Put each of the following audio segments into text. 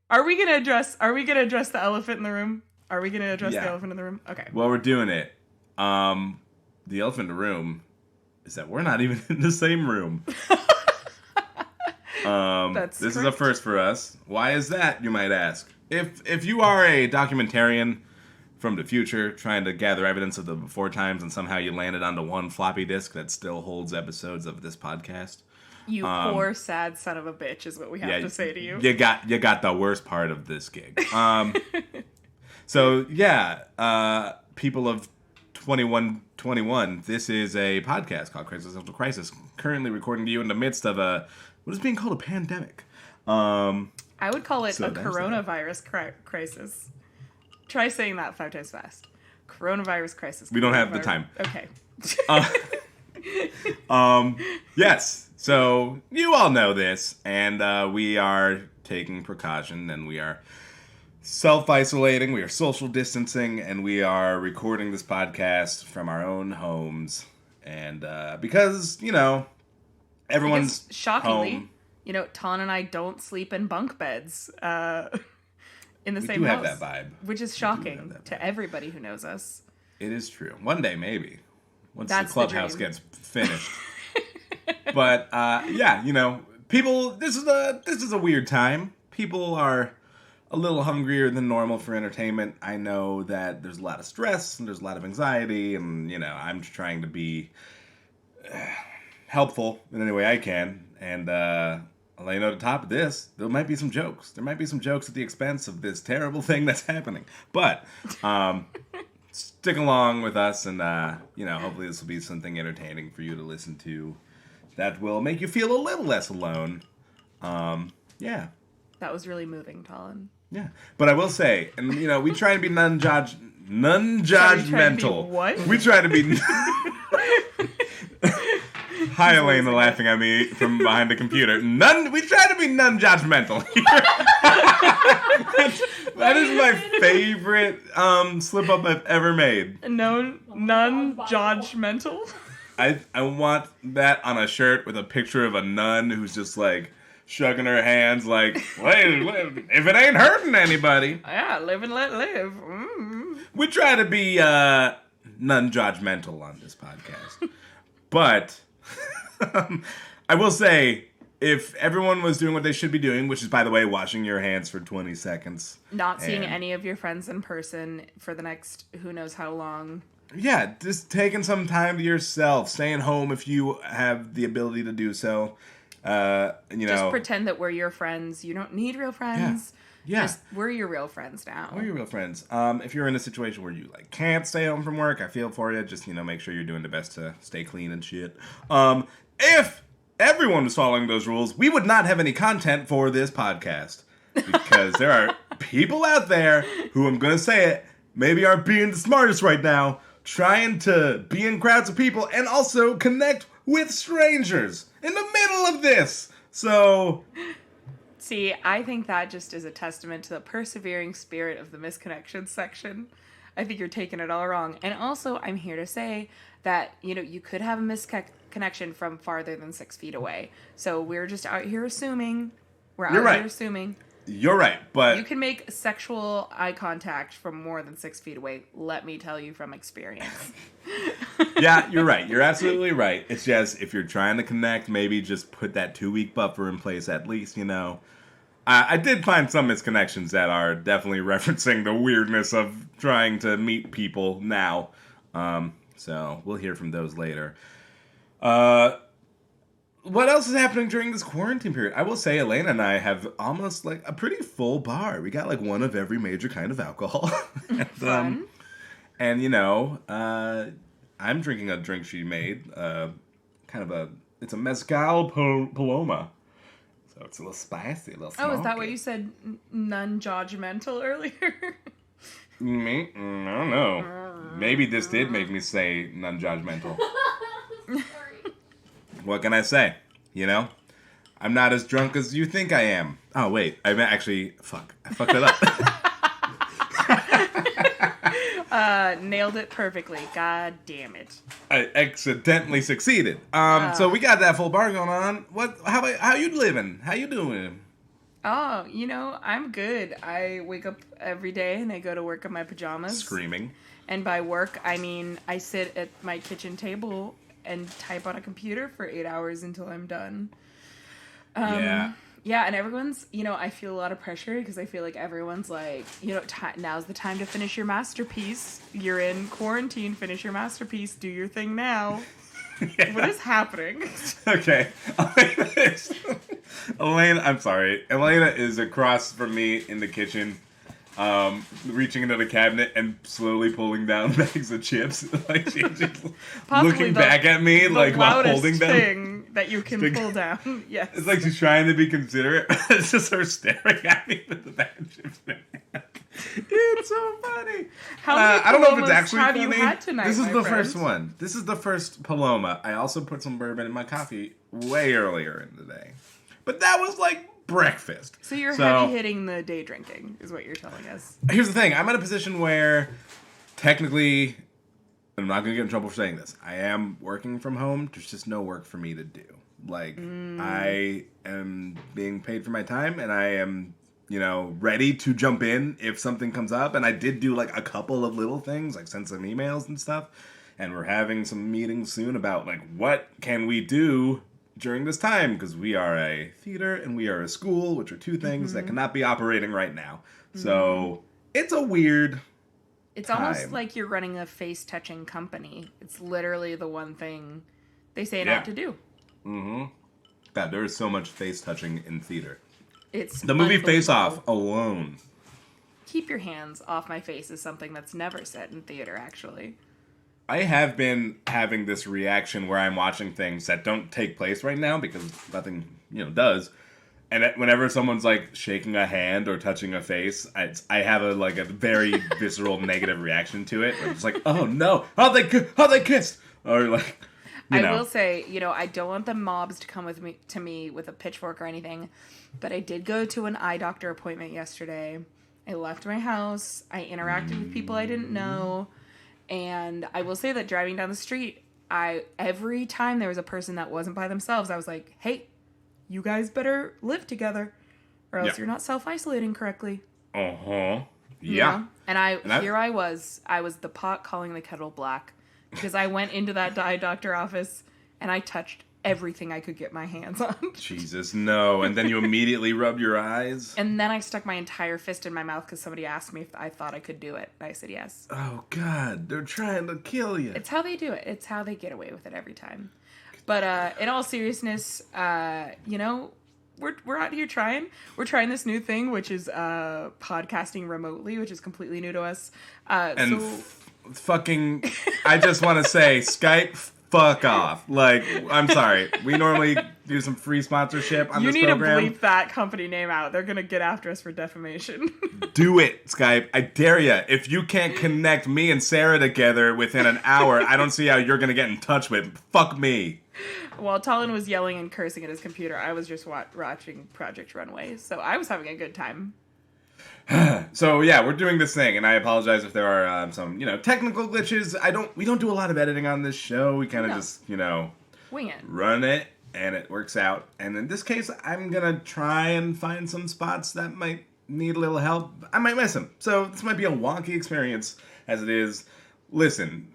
Are we gonna address the elephant in the room? Are we gonna address the elephant in the room? Okay. Well, we're doing it. The elephant in the room is that we're not even in the same room. This is a first for us. Why is that, you might ask? If you are a documentarian from the future trying to gather evidence of the before times and somehow you landed onto one floppy disk that still holds episodes of this podcast. You poor, sad son of a bitch is what we have to say to you. You got the worst part of this gig. So, people of 2121, this is a podcast called Crisis Central Crisis, currently recording to you in the midst of what is being called a pandemic. I would call it a coronavirus crisis. Try saying that 5 times fast. Coronavirus crisis. We don't have the time. Okay. Yes. So you all know this, and we are taking precaution, and we are self-isolating, we are social distancing, and we are recording this podcast from our own homes. And because, everyone's shockingly, home. Ton and I don't sleep in bunk beds in the same house. We do have that vibe. Which is shocking to everybody who knows us. It is true. One day, maybe. Once the clubhouse gets finished. But, people, this is a weird time. People are a little hungrier than normal for entertainment. I know that there's a lot of stress and there's a lot of anxiety, and, I'm trying to be helpful in any way I can. And I'll let you know at the top of this, there might be some jokes. There might be some jokes at the expense of this terrible thing that's happening. But stick along with us, and hopefully this will be something entertaining for you to listen to that will make you feel a little less alone. Yeah. That was really moving, Talon. Yeah. But I will say, and we try to be non-judgmental. What? We try to be Hi, Elena, laughing at me from behind the computer. We try to be non-judgmental here. That is my favorite slip-up I've ever made. No, non-judgmental? I want that on a shirt with a picture of a nun who's just like shrugging her hands like, wait, if it ain't hurting anybody. Yeah, live and let live. Mm. We try to be non-judgmental on this podcast. But I will say, if everyone was doing what they should be doing, which is, by the way, washing your hands for 20 seconds. Not seeing any of your friends in person for the next who knows how long. Yeah, just taking some time to yourself. Staying home if you have the ability to do so. Just pretend that we're your friends. You don't need real friends. Yeah. We're your real friends now. We're your real friends. If you're in a situation where you can't stay home from work, I feel for you. Just make sure you're doing the best to stay clean and shit. If everyone was following those rules, we would not have any content for this podcast, because there are people out there who, I'm gonna say it, maybe aren't being the smartest right now, trying to be in crowds of people and also connect with strangers in the middle of this. So, see, I think that just is a testament to the persevering spirit of the misconnections section. I think you're taking it all wrong. And also, I'm here to say that, you could have a misconnection from farther than 6 feet away. So we're just out here assuming. You're right, but you can make sexual eye contact from more than 6 feet away. Let me tell you from experience. Yeah, you're right. You're absolutely right. It's just, if you're trying to connect, maybe just put that 2-week buffer in place at least, I did find some misconnections that are definitely referencing the weirdness of trying to meet people now. So we'll hear from those later. What else is happening during this quarantine period? I will say, Elena and I have almost a pretty full bar. We got one of every major kind of alcohol. Fun. And I'm drinking a drink she made. It's a mezcal paloma. So it's a little spicy, a little smoky. Oh, is that what you said, non-judgmental earlier? Me? I don't know. Maybe this did make me say non-judgmental. What can I say? I'm not as drunk as you think I am. Oh, wait. I fucked it up. Nailed it perfectly. God damn it. I accidentally succeeded. So we got that full bar going on. How you living? How you doing? Oh, I'm good. I wake up every day and I go to work in my pajamas. Screaming. And by work, I mean I sit at my kitchen table and type on a computer for 8 hours until I'm done. Yeah. Yeah, and everyone's, I feel a lot of pressure because I feel like everyone's like, now's the time to finish your masterpiece. You're in quarantine, finish your masterpiece, do your thing now. Yeah. What is happening? Okay. Elena, I'm sorry. Elena is across from me in the kitchen, reaching into the cabinet and slowly pulling down bags of chips. Like she's looking back at me, like while holding them. Thing that you can pull down. Yes. It's like she's trying to be considerate. It's just her staring at me with the bag of chips in her hand. It's so funny. I don't know if it's actually funny. You had tonight, this is the first one. This is the first Paloma. I also put some bourbon in my coffee way earlier in the day. But that was like breakfast. So you're heavy hitting the day drinking, is what you're telling us. Here's the thing. I'm in a position where technically, I'm not going to get in trouble for saying this. I am working from home. There's just no work for me to do. Like, I am being paid for my time, and I am, ready to jump in if something comes up. And I did do, like, a couple of little things, like send some emails and stuff. And we're having some meetings soon about, like, what can we do during this time? Because we are a theater and we are a school, which are two things that cannot be operating right now. So, it's a weird It's almost like you're running a face-touching company. It's literally the one thing they say not to do. Mm-hmm. God, there is so much face-touching in theater. It's the movie Face Off alone. Keep your hands off my face is something that's never said in theater, actually. I have been having this reaction where I'm watching things that don't take place right now because nothing, does. And whenever someone's like shaking a hand or touching a face, I have a very visceral negative reaction to it. I'm just like, oh no, how they kissed, or like. I will say, I don't want the mobs to come to me with a pitchfork or anything, but I did go to an eye doctor appointment yesterday. I left my house. I interacted with people I didn't know, and I will say that driving down the street, every time there was a person that wasn't by themselves, I was like, hey, you guys better live together, or else you're not self-isolating correctly. Uh-huh. Yeah. And I was the pot calling the kettle black. Because I went into that eye doctor office and I touched everything I could get my hands on. Jesus, no. And then you immediately rubbed your eyes? And then I stuck my entire fist in my mouth because somebody asked me if I thought I could do it. I said yes. Oh, God. They're trying to kill you. It's how they do it. It's how they get away with it every time. But in all seriousness, we're out here trying. We're trying this new thing, which is podcasting remotely, which is completely new to us. Fucking, I just want to say, Skype, fuck off. Like, I'm sorry. We normally do some free sponsorship on this program. You need to bleep that company name out. They're going to get after us for defamation. Do it, Skype. I dare you. If you can't connect me and Sarah together within an hour, I don't see how you're going to get in touch with. Fuck me. While Talon was yelling and cursing at his computer, I was just watching Project Runway. So I was having a good time. So yeah, we're doing this thing, and I apologize if there are some technical glitches. We don't do a lot of editing on this show. We kind of just wing it, run it, and it works out. And in this case, I'm gonna try and find some spots that might need a little help. I might miss them, so this might be a wonky experience as it is. Listen,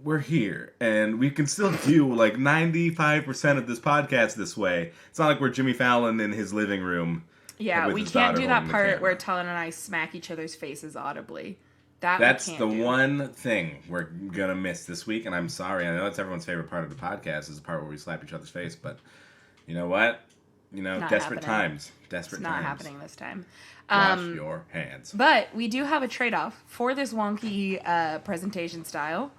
we're here, and we can still do like 95% of this podcast this way. It's not like we're Jimmy Fallon in his living room. Yeah, we can't do that part where Talon and I smack each other's faces audibly. That's the one thing we're gonna miss this week, and I'm sorry. I know that's everyone's favorite part of the podcast is the part where we slap each other's face, but you know what? Desperate times. Desperate times. Not happening this time. Wash your hands. But we do have a trade-off for this wonky presentation style.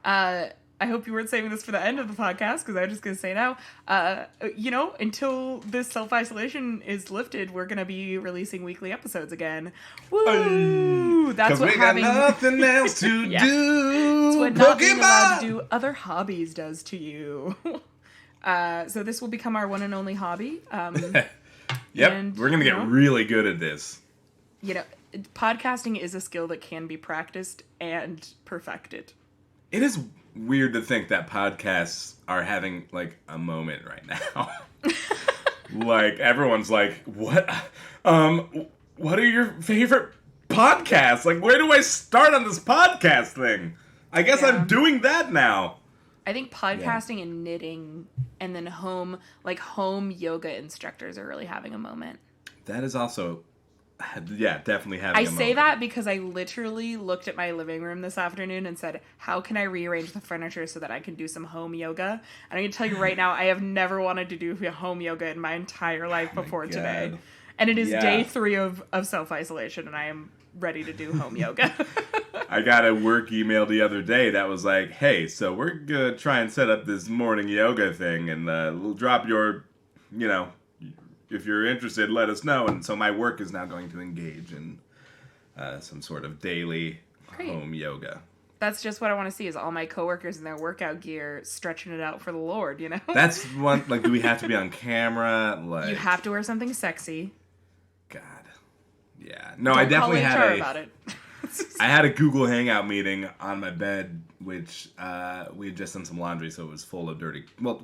I hope you weren't saving this for the end of the podcast, because I'm just going to say now, until this self-isolation is lifted, we're going to be releasing weekly episodes again. Woo! That's what having... got nothing else to do. That's what not being allowed to do other hobbies does to you. So this will become our one and only hobby. Yep, we're going to get really good at this. Podcasting is a skill that can be practiced and perfected. It is weird to think that podcasts are having like a moment right now. Like, everyone's like, what are your favorite podcasts? Like, where do I start on this podcast thing? I guess I'm doing that now. I think podcasting and knitting and then home yoga instructors are really having a moment. That is also, definitely having a moment. I say that because I literally looked at my living room this afternoon and said, how can I rearrange the furniture so that I can do some home yoga? And I can tell you right now, I have never wanted to do home yoga in my entire life before today. And it is day 3 of self-isolation, and I am ready to do home yoga. I got a work email the other day that was like, hey, so we're going to try and set up this morning yoga thing, and we'll drop your, if you're interested, let us know. And so my work is now going to engage in some sort of daily home yoga. That's just what I want to see, is all my coworkers in their workout gear stretching it out for the Lord, That's one, like, do we have to be on camera? Like, you have to wear something sexy. God. Yeah. No, I definitely had about it. I had a Google Hangout meeting on my bed, which we had just done some laundry, so it was full of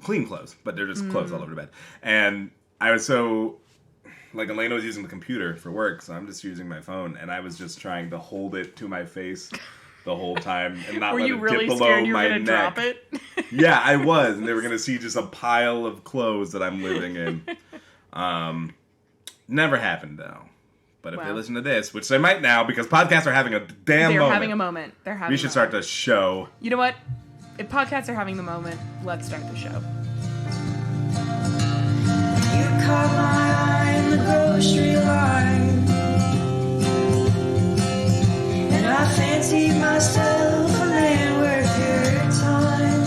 clean clothes, but they're just clothes all over the bed. And I was Elena was using the computer for work, so I'm just using my phone, and I was just trying to hold it to my face the whole time and not let it dip below my neck. Drop it? Yeah, I was, and they were going to see just a pile of clothes that I'm living in. Never happened, though. But if they listen to this, which they might now, because podcasts are having a damn moment. They're having a moment. We should start the show. You know what? If podcasts are having the moment, let's start the show. You caught my eye in the grocery line, and I fancied myself a man worth your time,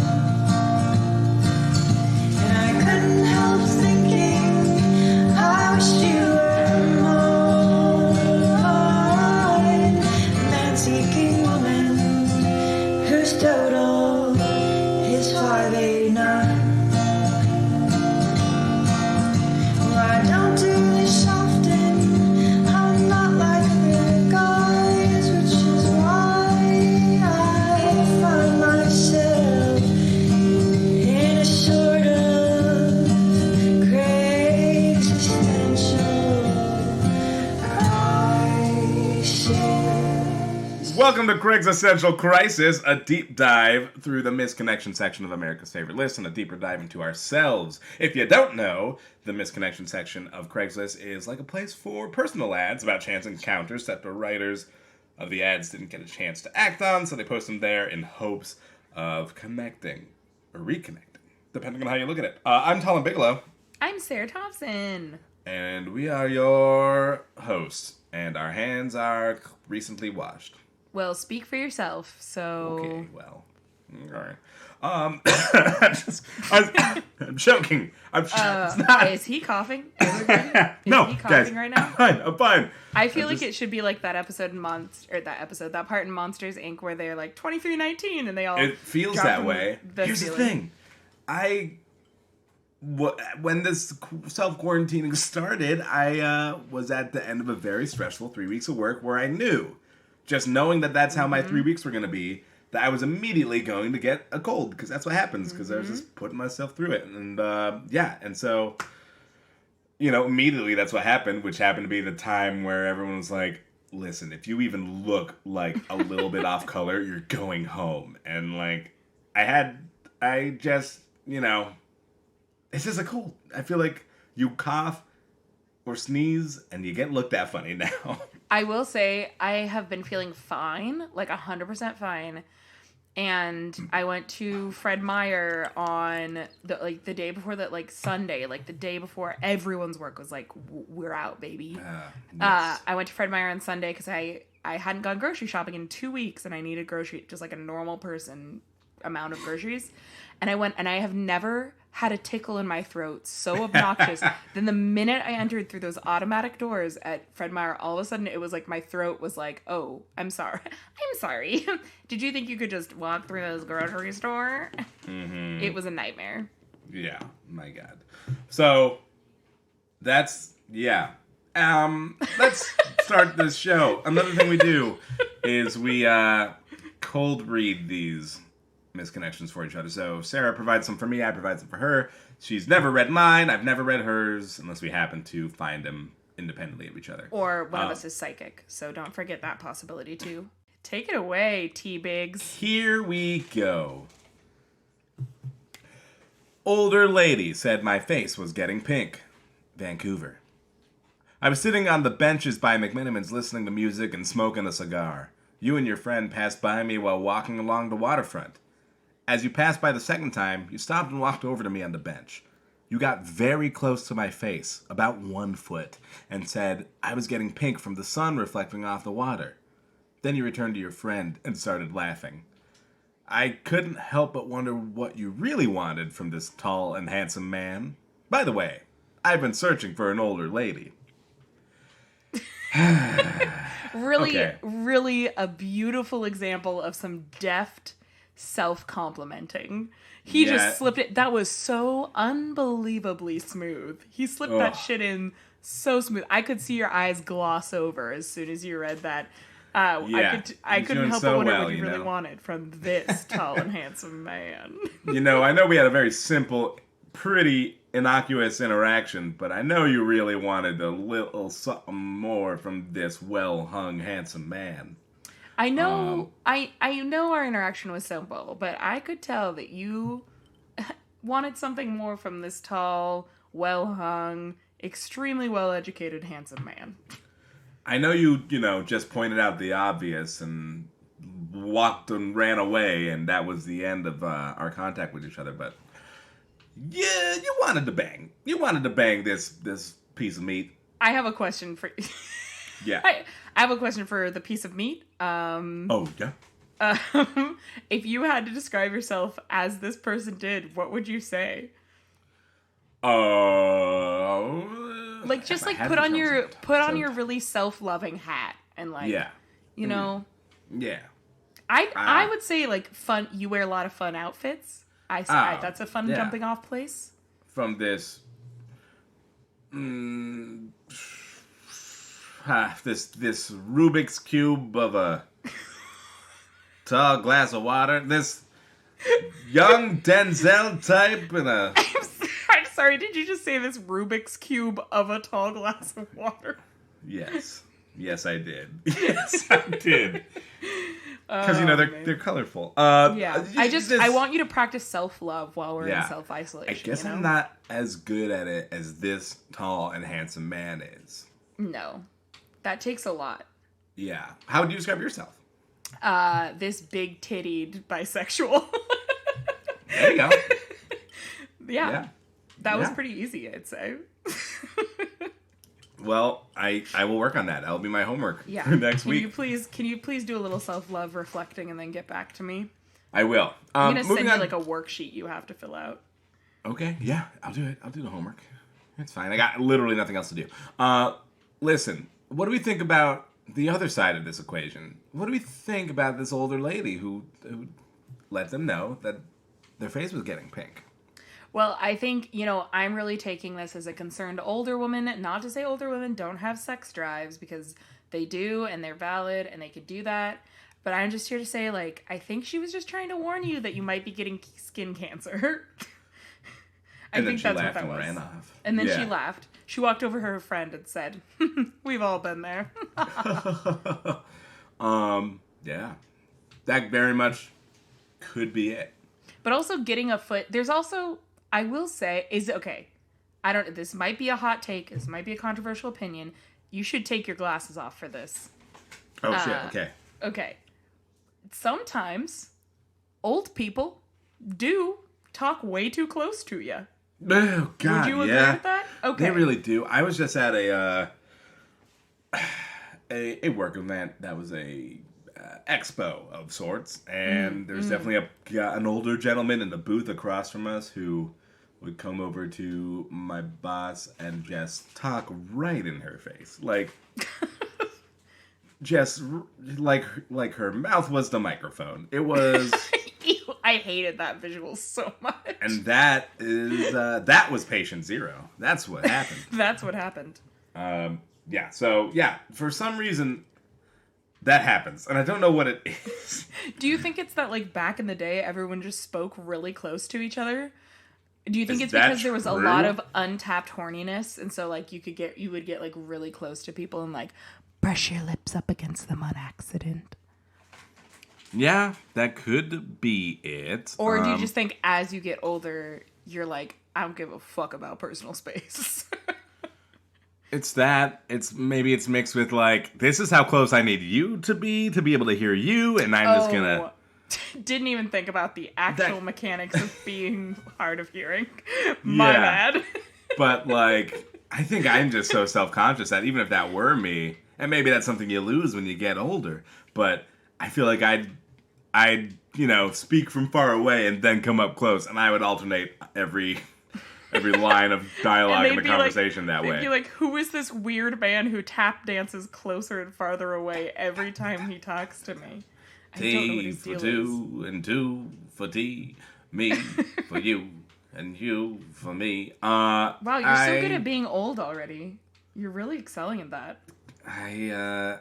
and I couldn't help thinking I wish you were seeking woman whose total is 589. Well, I don't do this often. I'm not like the guys, which is why I find myself in a sort of crazy existential crisis. Welcome to Craig's Essential Crisis, a deep dive through the misconnection section of America's Favorite List and a deeper dive into ourselves. If you don't know, the misconnection section of Craigslist is like a place for personal ads about chance encounters that the writers of the ads didn't get a chance to act on, so they post them there in hopes of connecting or reconnecting, depending on how you look at it. I'm Talon Bigelow. I'm Sarah Thompson. And we are your hosts, and our hands are recently washed. Well, speak for yourself, so... Okay, well, all right. I'm joking. It's not... Is he coughing? No, he coughing guys, right now? I'm fine. I feel like it should be like that episode in that part in Monsters, Inc. where they're like 2319 and they all... It feels that way. Here's the thing. When this self-quarantining started, I was at the end of a very stressful 3 weeks of work where I knew, just knowing that that's how my 3 weeks were going to be, that I was immediately going to get a cold, because that's what happens, because I was just putting myself through it. And, and so, immediately that's what happened, which happened to be the time where everyone was like, listen, if you even look like a little bit off color, you're going home. And, it's just a cold. I feel like you cough or sneeze and you get looked at funny now. I will say I have been feeling fine, like 100% fine. And I went to Fred Meyer on the day before that, Sunday, the day before everyone's work was like, we're out, baby. Yes. I went to Fred Meyer on Sunday because I hadn't gone grocery shopping in 2 weeks and I needed just like a normal person amount of groceries. And I went, and I have never had a tickle in my throat so obnoxious. Then the minute I entered through those automatic doors at Fred Meyer, all of a sudden it was like my throat was like, oh, I'm sorry. I'm sorry. Did you think you could just walk through this grocery store? Mm-hmm. It was a nightmare. Yeah, my God. So, let's start this show. Another thing we do is we cold read these misconnections for each other. So Sarah provides some for me, I provide some for her. She's never read mine, I've never read hers, unless we happen to find them independently of each other. Or one of us is psychic, so don't forget that possibility too. Take it away, T-Biggs. Here we go. Older lady said my face was getting pink. Vancouver. I was sitting on the benches by McMinimans listening to music and smoking a cigar. You and your friend passed by me while walking along the waterfront. As you passed by the second time, you stopped and walked over to me on the bench. You got very close to my face, about 1 foot, and said I was getting pink from the sun reflecting off the water. Then you returned to your friend and started laughing. I couldn't help but wonder what you really wanted from this tall and handsome man. By the way, I've been searching for an older lady. Really a beautiful example of some deft self-complimenting. He just slipped it. That was so unbelievably smooth. He slipped that shit in so smooth. I could see your eyes gloss over as soon as you read that. I couldn't help but wonder what you really wanted from this tall and handsome man. I know we had a very simple, pretty innocuous interaction, but I know you really wanted a little something more from this well-hung, handsome man. I know our interaction was simple, but I could tell that you wanted something more from this tall, well-hung, extremely well-educated, handsome man. I know you just pointed out the obvious and walked and ran away, and that was the end of our contact with each other, but yeah, you wanted to bang. You wanted to bang this piece of meat. I have a question for you. Yeah. I have a question for the piece of meat. Yeah. If you had to describe yourself as this person did, what would you say? Just put on your really self-loving hat and Yeah. I would say fun. You wear a lot of fun outfits. That's a fun jumping off place. From this, this Rubik's cube of a tall glass of water. This young Denzel type in a. I'm sorry. Did you just say this Rubik's cube of a tall glass of water? Yes, I did. Yes, I did. Because they're colorful. I want you to practice self-love while we're in self-isolation. I guess I'm not as good at it as this tall and handsome man is. No, that takes a lot. Yeah. How would you describe yourself? This big-tittied bisexual. There you go. Yeah. That was pretty easy, I'd say. Well, I will work on that. That'll be my homework for next week. Can you please do a little self-love reflecting and then get back to me? I will. I'm going to send you a worksheet you have to fill out. Okay, yeah, I'll do it. I'll do the homework. It's fine. I got literally nothing else to do. Listen, what do we think about the other side of this equation? What do we think about this older lady who let them know that their face was getting pink? Well, I think, I'm really taking this as a concerned older woman. Not to say older women don't have sex drives, because they do, and they're valid, and they could do that. But I'm just here to say, I think she was just trying to warn you that you might be getting skin cancer. I think that's what that was. Ran off. And then she laughed. She walked over to her friend and said, "We've all been there." Yeah. That very much could be it. But also getting a foot, there's also, I will say, this might be a hot take, this might be a controversial opinion. You should take your glasses off for this. Oh, shit, okay. Okay. Sometimes old people do talk way too close to you. Oh, God, would you agree with that? Okay. They really do. I was just at a work event that was a expo of sorts, and there's definitely an older gentleman in the booth across from us who would come over to my boss and just talk right in her face, just like her mouth was the microphone. It was. I hated that visual so much. And that was patient zero. That's what happened. That's what happened. Yeah. So yeah, for some reason, That happens, and I don't know what it is. Do you think it's that, like, back in the day, everyone just spoke really close to each other? Do you think it's because there was a lot of untapped horniness, and so, like, you would get like really close to people and like brush your lips up against them on accident? Yeah, that could be it. Or do you just think as you get older, you're like, I don't give a fuck about personal space? It's that. Maybe it's mixed with like, this is how close I need you to be able to hear you, and I'm just gonna. Didn't even think about the actual mechanics of being hard of hearing. My bad. But like, I think I'm just so self-conscious that even if that were me, and maybe that's something you lose when you get older, but I feel like I'd speak from far away and then come up close, and I would alternate every line of dialogue in the conversation that way. They'd be like, who is this weird man who tap dances closer and farther away every time he talks to me? T for two and two for T, me for you and you for me. Wow, you're so good at being old already. You're really excelling at that. I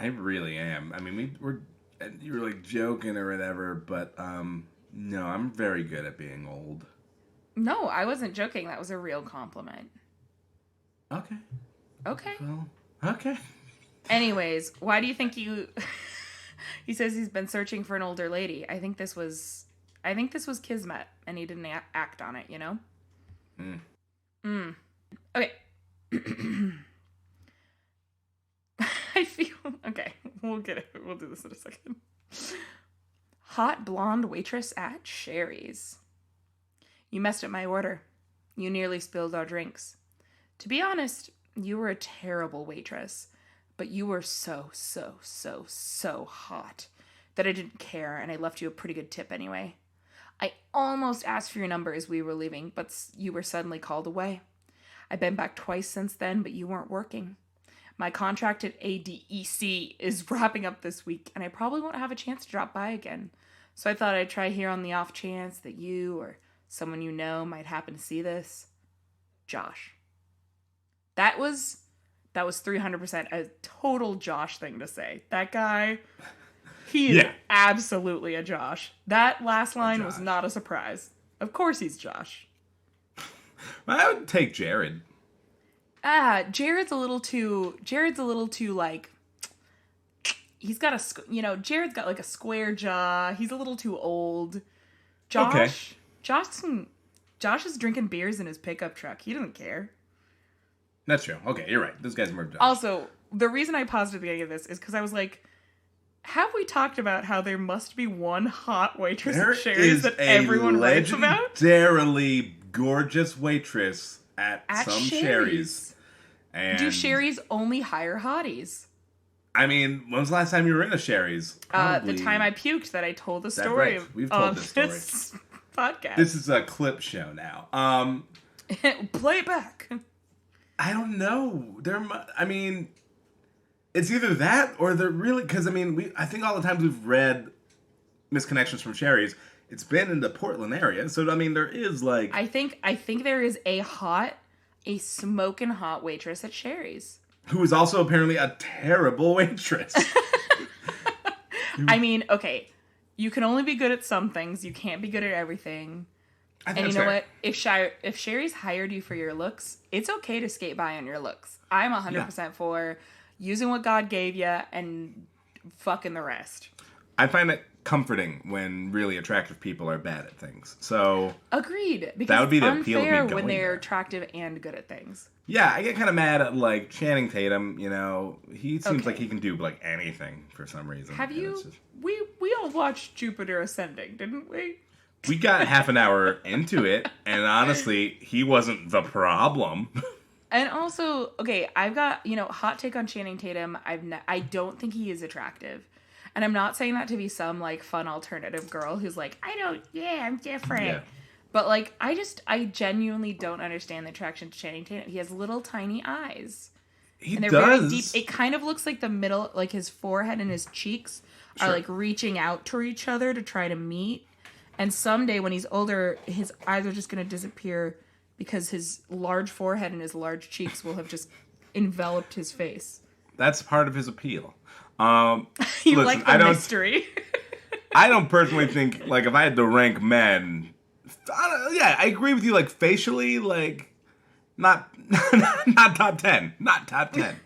really am. I mean, you were like joking or whatever, but no, I'm very good at being old. No, I wasn't joking. That was a real compliment. Okay. Well, okay. Anyways, why do you think you... He says he's been searching for an older lady. I think this was kismet, and he didn't act on it, you know? Okay. I feel... Okay, we'll get it. We'll do this in a second. Hot blonde waitress at Sherry's. You messed up my order. You nearly spilled our drinks. To be honest, you were a terrible waitress. But you were so hot that I didn't care, and I left you a pretty good tip anyway. I almost asked for your number as we were leaving, but you were suddenly called away. I've been back twice since then, but you weren't working. My contract at ADEC is wrapping up this week, and I probably won't have a chance to drop by again. So I thought I'd try here on the off chance that you or someone you know might happen to see this. Josh. That was 300% a total Josh thing to say. That guy, he is absolutely a Josh. That last line was not a surprise. Of course he's Josh. I would take Jared. Jared's a little too like, he's got Jared's got like a square jaw. He's a little too old. Josh is drinking beers in his pickup truck. He doesn't care. That's true. Okay, you're right. This guy's more Josh. Also, the reason I paused at the beginning of this is because I was like, have we talked about how there must be one hot waitress at Sherry's that everyone writes about? Legendarily gorgeous waitress at some Sherry's. And do Sherry's only hire hotties? I mean, when was the last time you were in a Sherry's? The time I puked that I told the story. Right. We've told this story. This podcast. This is a clip show now. Play it back. I don't know. It's either that or they're really... Because, I think all the times we've read misconnections from Sherry's, it's been in the Portland area. So, there is, like... I think there is a smoking hot waitress at Sherry's. Who is also apparently a terrible waitress. Okay. You can only be good at some things. You can't be good at everything. And you know what? If Sherry's hired you for your looks, it's okay to skate by on your looks. I'm 100% for using what God gave you and fucking the rest. I find it comforting when really attractive people are bad at things. So agreed. Because that would be the appeal of me going when they're there. Attractive and good at things. Yeah, I get kind of mad at like Channing Tatum. He seems like he can do like anything for some reason. Have you? We all watched Jupiter Ascending, didn't we? We got half an hour into it, and honestly, he wasn't the problem. And also, okay, I've got, hot take on Channing Tatum. I don't think he is attractive. And I'm not saying that to be some, like, fun alternative girl who's like, I'm different. Yeah. But, like, I genuinely don't understand the attraction to Channing Tatum. He has little tiny eyes. He does. Very deep. It kind of looks like the middle, like his forehead and his cheeks are, like, reaching out to each other to try to meet. And someday when he's older, his eyes are just going to disappear because his large forehead and his large cheeks will have just enveloped his face. That's part of his appeal. You like the mystery. I don't personally think, like, if I had to rank men, I agree with you, like, facially, like, not top 10. Not top 10.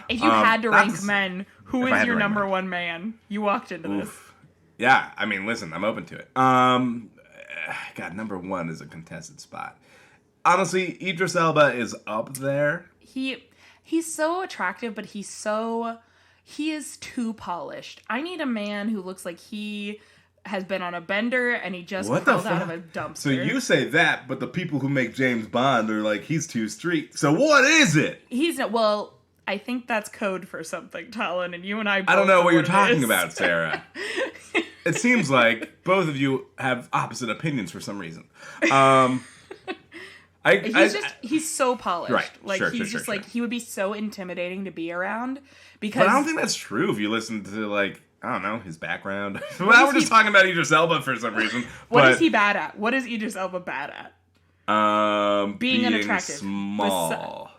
If you had to rank men, who is your number one man? You walked into this. Yeah, I mean, listen, I'm open to it. God, number one is a contested spot. Honestly, Idris Elba is up there. He's so attractive, but he is too polished. I need a man who looks like he has been on a bender and he just crawled out of a dumpster. So you say that, but the people who make James Bond are like, he's too street. So what is it? Well, I think that's code for something, Talon, and you and I both I don't know what you're talking is. about, Sarah. It seems like both of you have opposite opinions for some reason. He's so polished. Right. Like Sure. like he would be so intimidating to be around because But I don't think that's true if you listen to, like, I don't know, his background. Well, we're just talking about Idris Elba for some reason. What is he bad at? What is Idris Elba bad at? Being unattractive. Small.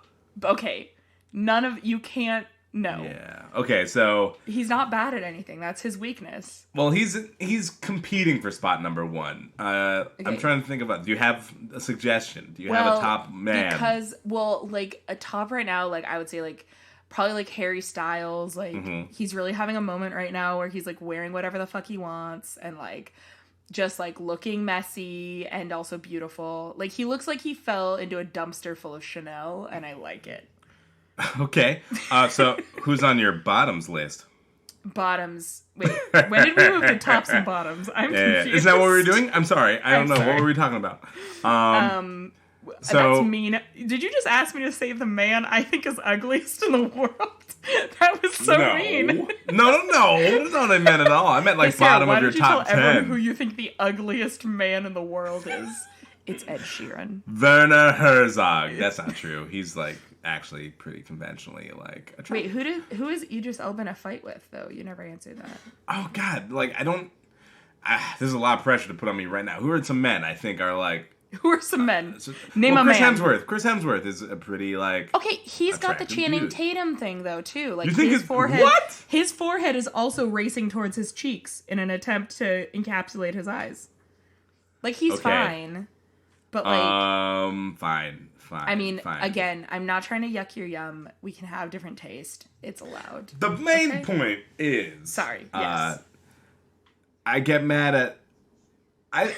Okay. You can't know. Yeah. Okay, so he's not bad at anything. That's his weakness. Well, he's competing for spot number one. Okay. I'm trying to think about. Do you have a suggestion? Do you have a top man? Because like a top right now, like I would say, like probably like Harry Styles. Like he's really having a moment right now where he's like wearing whatever the fuck he wants and like just like looking messy and also beautiful. Like he looks like he fell into a dumpster full of Chanel, and I like it. Okay. So who's on your bottoms list? Bottoms. Wait, when did we move to tops and bottoms? I'm confused. Is that what we were doing? I'm sorry. I don't know. Sorry. What were we talking about? That's mean. Did you just ask me to say the man I think is ugliest in the world? That was so mean. No. That's not what I meant at all. I meant like Sarah, bottom of your top 10. Why don't you tell everyone who you think the ugliest man in the world is? It's Ed Sheeran. Werner Herzog. That's not true. He's like actually pretty conventionally like attractive. Wait, who is Idris Elba in a fight with though? You never answered that. Oh God, like I don't. There's a lot of pressure to put on me right now. Who are some men I think are like? Who are some men? Name a Chris man. Chris Hemsworth is a pretty like. Okay, he's got the Channing Tatum thing though too. Like you think his forehead. What? His forehead is also racing towards his cheeks in an attempt to encapsulate his eyes. Like he's fine, but like fine. I mean, again, I'm not trying to yuck your yum. We can have different taste. It's allowed. The main point is... Sorry, yes. I get mad at...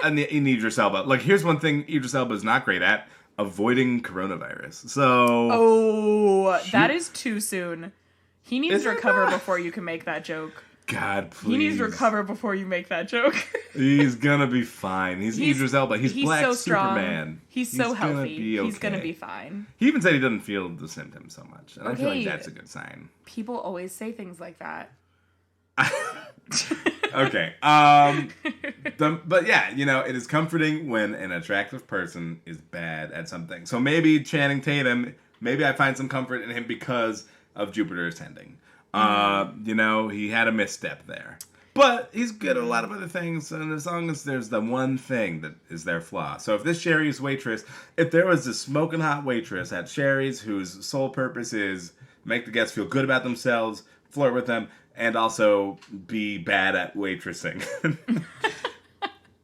in Idris Elba. Like, here's one thing Idris Elba is not great at. Avoiding coronavirus. So... Oh, that is too soon. He needs to recover before you can make that joke. God, please. He needs to recover before you make that joke. He's gonna be fine. He's Idris Elba. He's Black so strong. Superman. He's so healthy. Okay. He's gonna be fine. He even said he doesn't feel the symptoms so much. And I feel like that's a good sign. People always say things like that. Okay. But yeah, you know, it is comforting when an attractive person is bad at something. So maybe Channing Tatum, maybe I find some comfort in him because of Jupiter Ascending. You know, he had a misstep there. But he's good at a lot of other things, and as long as there's the one thing that is their flaw. So if this Sherry's waitress, if there was a smoking hot waitress at Sherry's whose sole purpose is make the guests feel good about themselves, flirt with them, and also be bad at waitressing.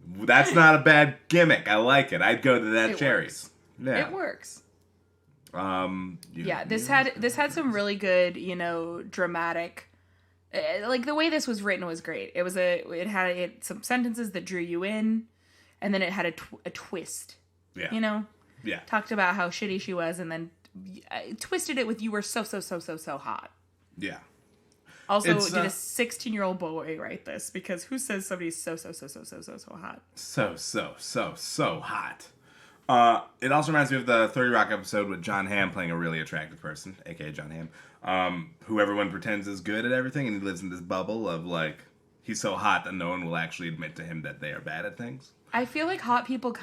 That's not a bad gimmick. I like it. I'd go to that Sherry's. Yeah. It works. This had some really good, you know, dramatic, like the way this was written was great. It had some sentences that drew you in, and then it had a twist. Yeah. You know. Yeah. Talked about how shitty she was, and then twisted it with you were so hot. Yeah. Also, did a 16-year-old boy write this? Because who says somebody's so hot? So hot. It also reminds me of the 30 Rock episode with John Hamm playing a really attractive person, aka John Hamm, who everyone pretends is good at everything, and he lives in this bubble of like, he's so hot that no one will actually admit to him that they are bad at things. I feel like hot people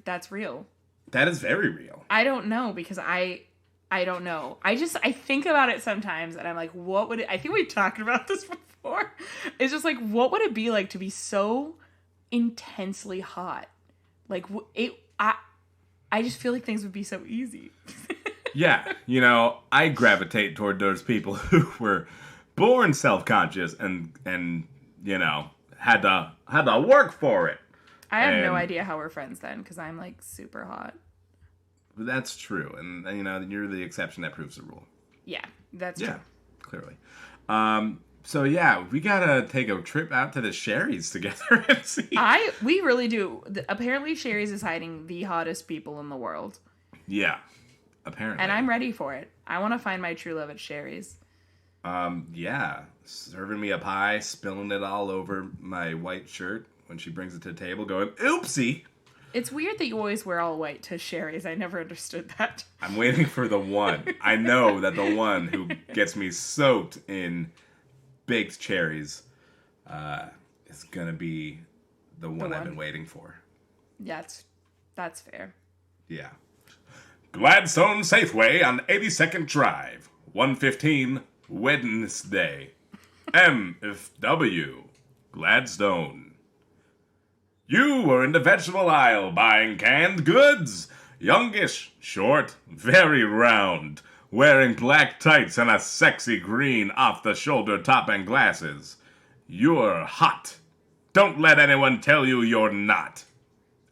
that's real. That is very real. I don't know, because I don't know. I think about it sometimes, and I'm like, what would it... I think we talked about this before. It's just like, what would it be like to be so intensely hot? Like, I just feel like things would be so easy. Yeah, you know, I gravitate toward those people who were born self-conscious and you know, had to work for it. I have no idea how we're friends then, because I'm like super hot. That's true, and you know, you're the exception that proves the rule. Yeah, that's true. Clearly. So yeah, we gotta take a trip out to the Sherry's together and see. We really do. Apparently, Sherry's is hiding the hottest people in the world. Yeah, apparently. And I'm ready for it. I want to find my true love at Sherry's. Yeah, serving me a pie, spilling it all over my white shirt when she brings it to the table, going, "Oopsie." It's weird that you always wear all white to Sherry's. I never understood that. I'm waiting for the one. I know that the one who gets me soaked in baked cherries is gonna be the one I've been waiting for. Yeah, that's fair. Yeah. Gladstone Safeway on 82nd Drive, 1:15 Wednesday. MFW, Gladstone. You were in the vegetable aisle buying canned goods. Youngish, short, very round, wearing black tights and a sexy green off-the-shoulder top and glasses. You're hot. Don't let anyone tell you you're not.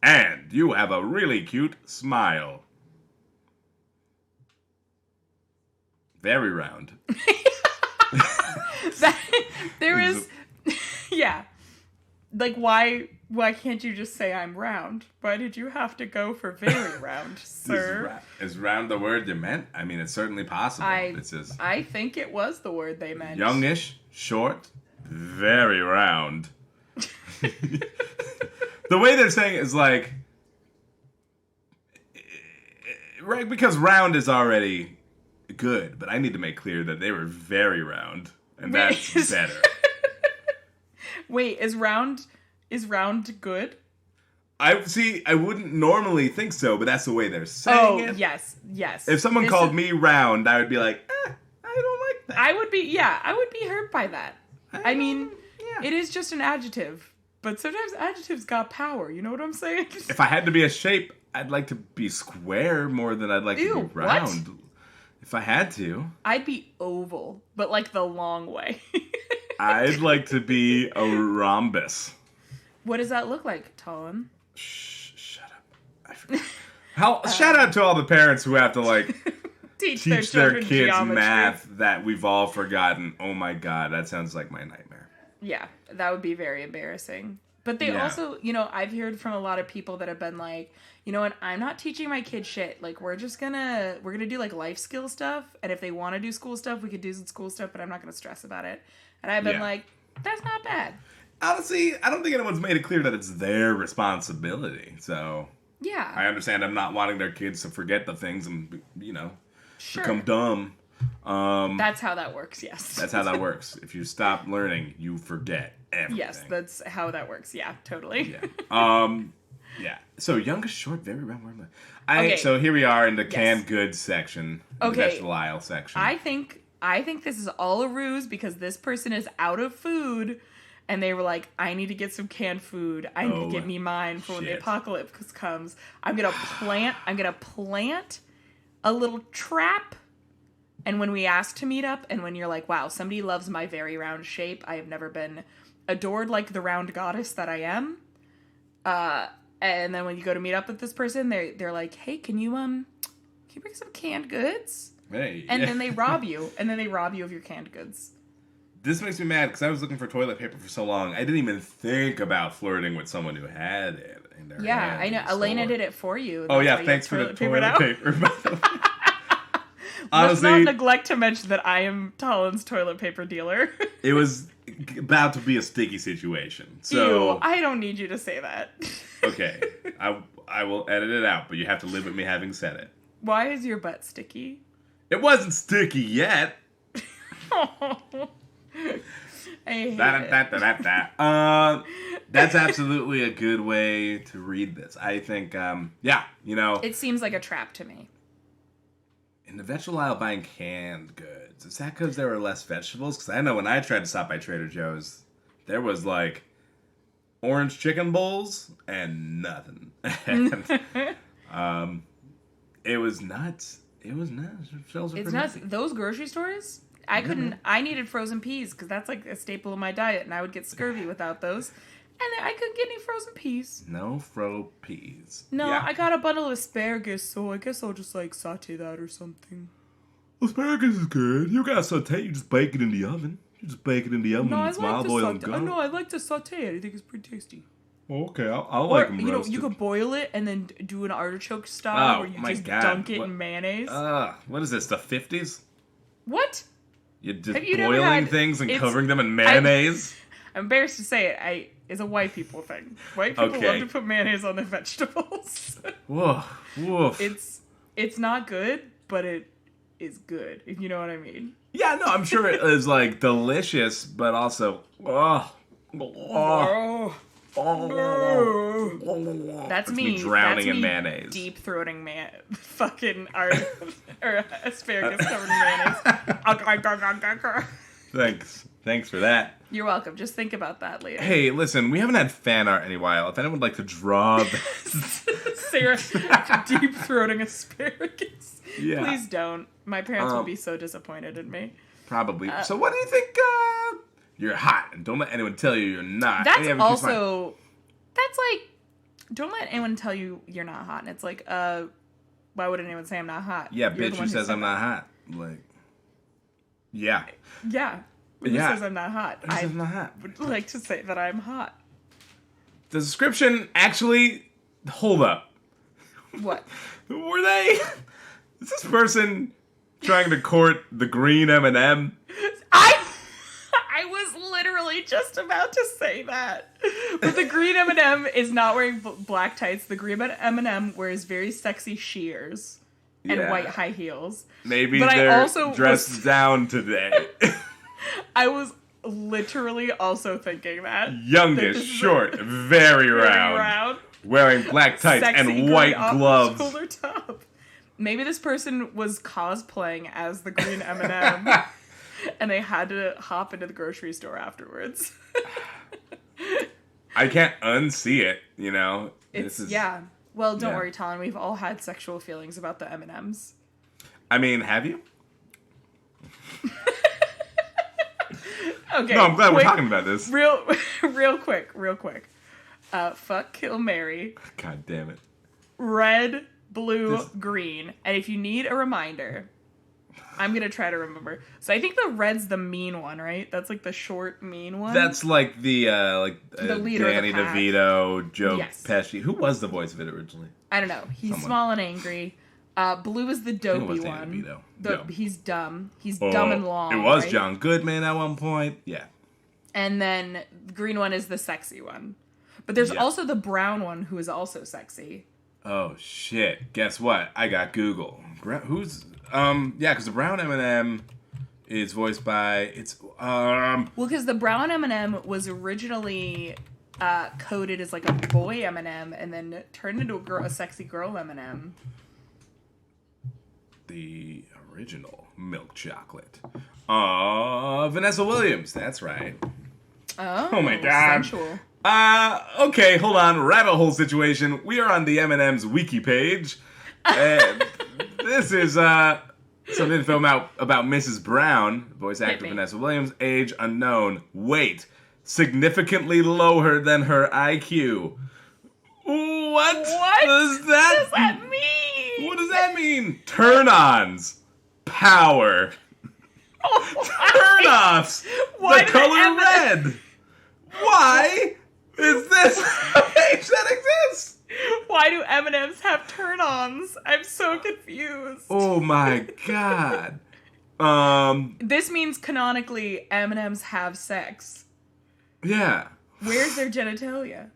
And you have a really cute smile. Very round. There is... Yeah. Like, why can't you just say I'm round? Why did you have to go for very round, sir? Is round the word you meant? I mean, it's certainly possible. I think it was the word they meant. Youngish, short, very round. The way they're saying it is like... Right, because round is already good, but I need to make clear that they were very round, and that's better. Wait, is round good? I wouldn't normally think so, but that's the way they're saying it. Oh, yes. If someone called me round, I would be like, I don't like that. I would be hurt by that. I mean, it is just an adjective, but sometimes adjectives got power, you know what I'm saying? If I had to be a shape, I'd like to be square more than I'd like to be round. What? If I had to. I'd be oval, but like the long way. I'd like to be a rhombus. What does that look like, Talon? Shut up. I forgot. Shout out to all the parents who have to like teach their kids geometry. Math that we've all forgotten. Oh my god, that sounds like my nightmare. Yeah, that would be very embarrassing. But they also, you know, I've heard from a lot of people that have been like, you know what, I'm not teaching my kids shit. Like, we're gonna do like life skill stuff, and if they want to do school stuff, we could do school stuff, but I'm not gonna stress about it. And I've been like, that's not bad. Honestly, I don't think anyone's made it clear that it's their responsibility. So yeah, I understand them not wanting their kids to forget the things and, you know, become dumb. That's how that works. Yes, that's how that works. If you stop learning, you forget everything. Yes, that's how that works. Yeah, totally. Yeah. Yeah. So youngest, short, very round. So here we are in the canned goods section, the vegetable aisle section. I think this is all a ruse because this person is out of food, and they were like, "I need to get some canned food. I need to get me mine for when the apocalypse comes. I'm gonna plant a little trap." And when we ask to meet up, and when you're like, "Wow, somebody loves my very round shape. I have never been adored like the round goddess that I am." And then when you go to meet up with this person, they're like, "Hey, can you bring some canned goods?" Hey. And then they rob you. And then they rob you of your canned goods. This makes me mad because I was looking for toilet paper for so long. I didn't even think about flirting with someone who had it in their hand. I know. Elena did it for you. Oh, yeah. Thanks for the toilet paper. Honestly, let's not neglect to mention that I am Talon's toilet paper dealer. It was about to be a sticky situation. So ew, I don't need you to say that. Okay. I will edit it out, but you have to live with me having said it. Why is your butt sticky? It wasn't sticky yet. I hate it. That's absolutely a good way to read this. I think, you know. It seems like a trap to me. In the vegetable aisle buying canned goods, is that because there were less vegetables? Because I know when I tried to stop by Trader Joe's, there was like orange chicken bowls and nothing. And, it was nuts. It was nuts. It's nuts. Those grocery stores, I couldn't. I needed frozen peas because that's like a staple of my diet, and I would get scurvy without those. And then I couldn't get any frozen peas. No fro peas. No, I got a bundle of asparagus, so I guess I'll just like saute that or something. Asparagus is good. You got saute. You just bake it in the oven. You just bake it in the oven No, with some olive oil and garlic. No, I like to saute it. I think it's pretty tasty. Okay, I'll like them roasted. You could boil it and then do an artichoke style where you just dunk it in mayonnaise. What is this, the 50s? What? You're just boiling things and covering them in mayonnaise? I'm embarrassed to say it. It's a white people thing. White people love to put mayonnaise on their vegetables. Whoa. It's not good, but it is good, if you know what I mean. Yeah, no, I'm sure it is like delicious, but also That's me drowning in mayonnaise. Deep throating fucking or asparagus covered in mayonnaise. Thanks for that. You're welcome. Just think about that later. Hey, listen, we haven't had fan art in a while. If anyone would like to draw Sarah deep throating asparagus. Yeah. Please don't. My parents will be so disappointed in me. Probably. So what do you think? You're hot, and don't let anyone tell you you're not. That's also. That's like. Don't let anyone tell you you're not hot. And it's like, why would anyone say I'm not hot? Yeah, bitch who says I'm not hot. Like. Yeah. Yeah. Who says I'm not hot? I'm not hot. Would like to say that I'm hot. The description actually. Hold up. What? Were they? Is this person trying to court the green M&M? I was literally just about to say that. But the green M&M is not wearing black tights. The green M&M wears very sexy shears and white high heels. Maybe they're dressed down today. I was literally also thinking that. Youngish, short, very round. Wearing black tights and white gloves. Shoulder top. Maybe this person was cosplaying as the green M&M. And they had to hop into the grocery store afterwards. I can't unsee it, you know? Yeah. Well, don't worry, Talon. We've all had sexual feelings about the M&Ms. I mean, have you? Okay. No, I'm glad we're talking about this. Real quick. Fuck, kill, marry. God damn it. Red, blue, green. And if you need a reminder... I'm going to try to remember. So I think the red's the mean one, right? That's like the short, mean one. That's like the leader Danny of the pack. DeVito, Joe Pesci. Who was the voice of it originally? I don't know. He's small and angry. Blue is the dopey one. He's dumb. He's dumb and long. It was right? John Goodman at one point. Yeah. And then the green one is the sexy one. But there's also the brown one who is also sexy. Oh, shit. Guess what? I got Google. Who's... because the brown M&M is voiced by well, because the brown M&M was originally coded as like a boy M&M and then turned into a sexy girl M&M. The original milk chocolate. Vanessa Williams. That's right. Oh my god. Sensual. Okay, hold on. Rabbit hole situation. We are on the M&M's wiki page. And this is some info about Mrs. Brown, voice actor Vanessa Williams, age unknown, weight significantly lower than her IQ. What does that mean? What does that mean? Turn-ons, power, turn-offs, the color red. Why is this a page that exists? Why do M&Ms have turn-ons? I'm so confused. Oh my god. This means canonically M&Ms have sex. Yeah. Where's their genitalia?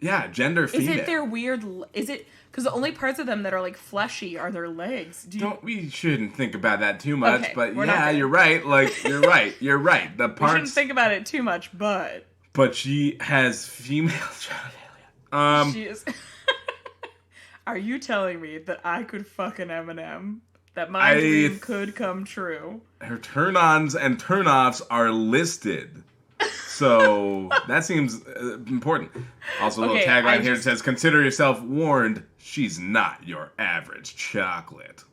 Yeah, gender female. Is it their weird... Is it... Because the only parts of them that are like fleshy are their legs. We shouldn't think about that too much, but yeah, you're right. Like, you're right. You're right. The parts... We shouldn't think about it too much, but... But she has female genitalia. She is... Are you telling me that I could fuck an M&M? That my dream could come true? Her turn-ons and turn-offs are listed. So that seems important. Also, a little tagline here that says, consider yourself warned, she's not your average chocolate.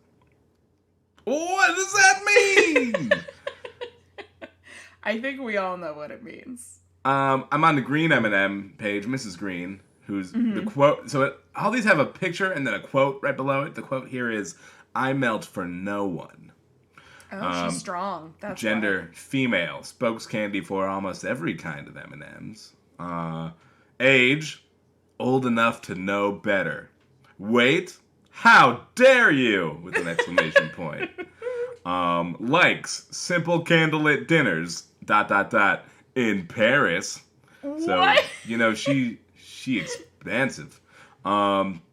What does that mean? I think we all know what it means. I'm on the Green M&M page, Mrs. Green, who's the quote. So all these have a picture and then a quote right below it. The quote here is, "I melt for no one." Oh, she's strong. That's gender, female. Spokes candy for almost every kind of M&Ms. Age, old enough to know better. Weight, how dare you! With an exclamation point. Likes, simple candlelit dinners, ... in Paris. What? So, she expansive.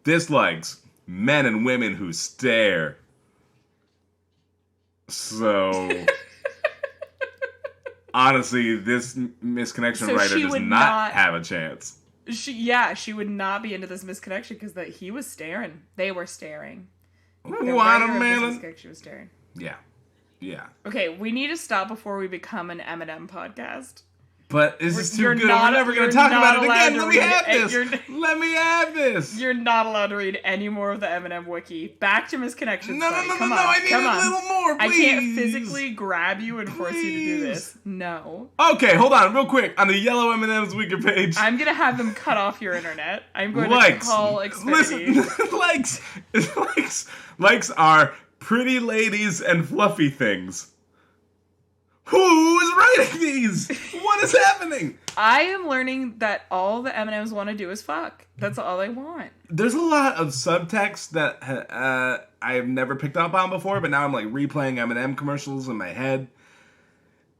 Dislikes, men and women who stare. So, honestly, this misconnection writer does not have a chance. She would not be into this misconnection because he was staring. They were staring. Watermelon. She was staring. Yeah. Okay, we need to stop before we become an M&M podcast. But is this too good? We're never going to talk about it again. Let me have this. Let me have this. You're not allowed to read any more of the M&M wiki. Back to misconnections. No. I need a little more, please. I can't physically grab you and force you to do this. No. Okay, hold on, real quick. On the yellow M&M's wiki page, I'm going to have them cut off your internet. I'm going to call Xfinity. Listen, likes are pretty ladies and fluffy things. Who is writing these? What is happening? I am learning that all the M&Ms want to do is fuck. That's all they want. There's a lot of subtext that I've never picked up on before, but now I'm like replaying M&M commercials in my head.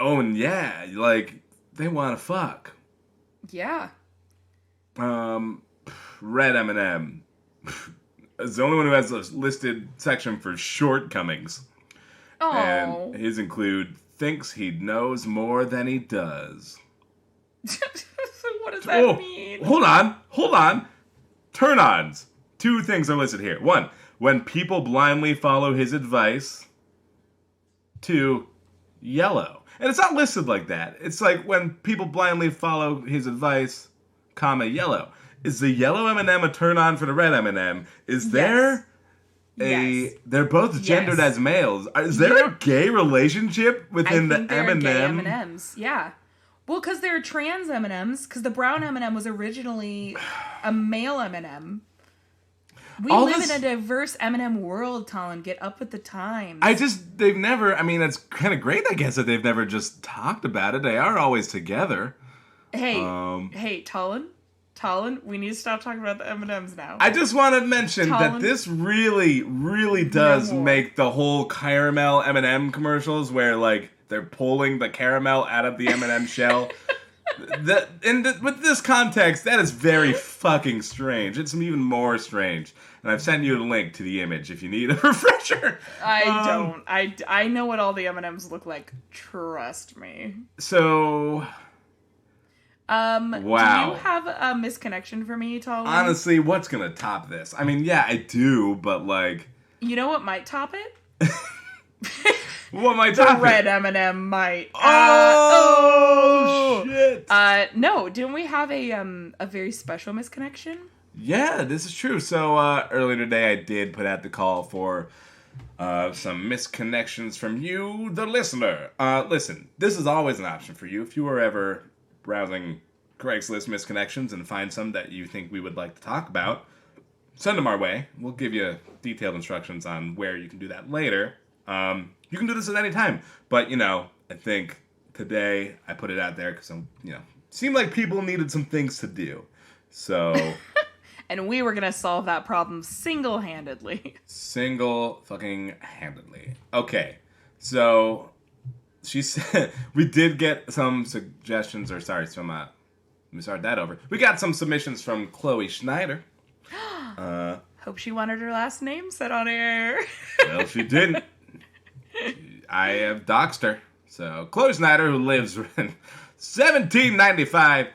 Oh, and yeah, like they want to fuck. Yeah. Red M&M. It's the only one who has a listed section for shortcomings. Oh. And his include thinks he knows more than he does. What does that mean? Hold on. Turn-ons. 2 things are listed here. 1, when people blindly follow his advice. 2, yellow. And it's not listed like that. It's like when people blindly follow his advice, yellow. Is the yellow M&M a turn-on for the red M&M? Is there... Yes. They're both gendered as males. Is there a gay relationship within the M&M? Gay M&Ms. Yeah. Well, because they're trans M&Ms. Because the brown M&M was originally a male M&M. We live in a diverse M&M world, Talon. Get up with the times. They've never. I mean, it's kind of great, I guess, that they've never just talked about it. They are always together. Hey, Talon, we need to stop talking about the M&Ms now. I just want to mention that this really, really does make the whole caramel M&M commercials where, like, they're pulling the caramel out of the M&M shell. With this context, that is very fucking strange. It's even more strange. And I've sent you a link to the image if you need a refresher. I know what all the M&Ms look like. Trust me. So... Wow. Do you have a misconnection for me, Talon? Honestly, what's gonna top this? I mean, yeah, I do, but like... You know what might top it? What might top it? The red M&M might. Shit! No, didn't we have a very special misconnection? Yeah, this is true. So, earlier today I did put out the call for some misconnections from you, the listener. Listen, this is always an option for you. If you were ever browsing Craigslist misconnections and find some that you think we would like to talk about, send them our way. We'll give you detailed instructions on where you can do that later. You can do this at any time. But, I think today I put it out there because seemed like people needed some things to do. So... And we were going to solve that problem single-handedly. Single-fucking-handedly. Okay, so... She said we did get some suggestions, let me start that over. We got some submissions from Chloe Schneider. Hope she wanted her last name said on air. Well, she didn't. I have doxed her. So, Chloe Schneider, who lives in 1795